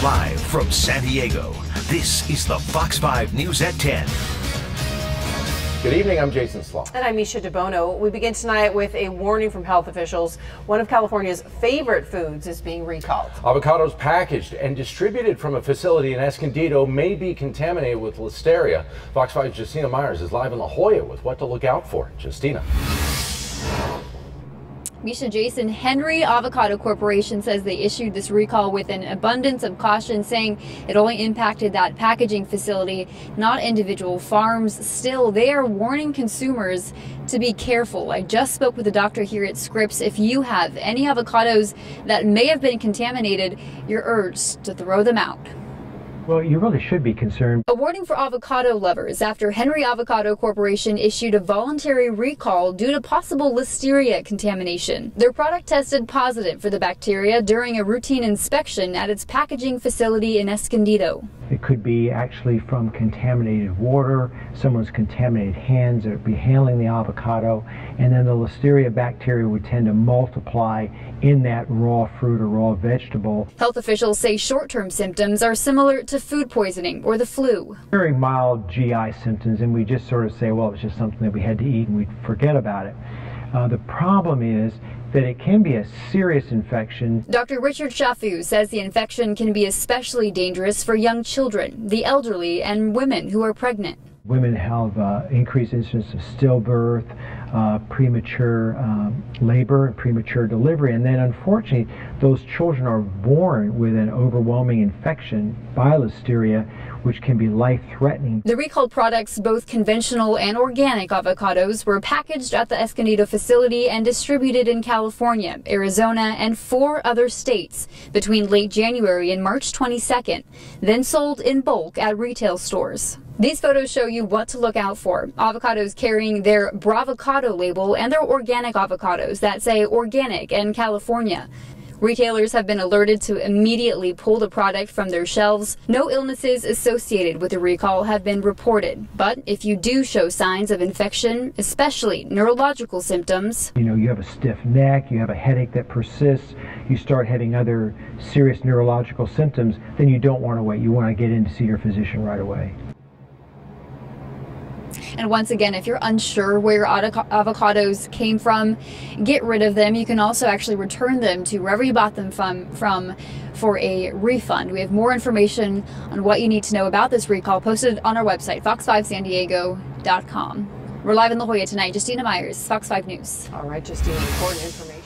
Live from San Diego, this is the Fox 5 News at 10. Good evening, I'm Jason Slaw. And I'm Misha DeBono. We begin tonight with a warning from health officials. One of California's favorite foods is being recalled. Avocados packaged and distributed from a facility in Escondido may be contaminated with Listeria. Fox 5's Justina Myers is live in La Jolla with what to look out for. Justina. Misha, Jason, Henry Avocado Corporation says they issued this recall with an abundance of caution, saying it only impacted that packaging facility, not individual farms. Still, they are warning consumers to be careful. I just spoke with a doctor here at Scripps. If you have any avocados that may have been contaminated, you're urged to throw them out. Well, you really should be concerned. A warning for avocado lovers after Henry Avocado Corporation issued a voluntary recall due to possible Listeria contamination. Their product tested positive for the bacteria during a routine inspection at its packaging facility in Escondido. It could be actually from contaminated water, someone's contaminated hands that would be handling the avocado, and then the Listeria bacteria would tend to multiply in that raw fruit or raw vegetable. Health officials say short-term symptoms are similar to food poisoning or the flu. Very mild GI symptoms, and we just sort of say, well, it's just something that we had to eat and we forget about it. The problem is that it can be a serious infection. Dr. Richard Chaffoo says the infection can be especially dangerous for young children, the elderly, and women who are pregnant. Women have increased incidence of stillbirth, premature labor, and premature delivery, and then unfortunately those children are born with an overwhelming infection by Listeria, which can be life-threatening. The recalled products, both conventional and organic avocados, were packaged at the Escondido facility and distributed in California, Arizona, and 4 other states between late January and March 22nd, then sold in bulk at retail stores. These photos show you what to look out for. Avocados carrying their Bravocado label and their organic avocados that say organic and California. Retailers have been alerted to immediately pull the product from their shelves. No illnesses associated with the recall have been reported. But if you do show signs of infection, especially neurological symptoms, you have a stiff neck, you have a headache that persists, you start having other serious neurological symptoms, then you don't want to wait. You want to get in to see your physician right away. and once again, if you're unsure where your avocados came from, get rid of them. You can also actually return them to wherever you bought them from for a refund. We have more information on what you need to know about this recall posted on our website, fox5sandiego.com. We're live in La Jolla tonight. Justina Myers, Fox 5 News. All right, Justina, important information.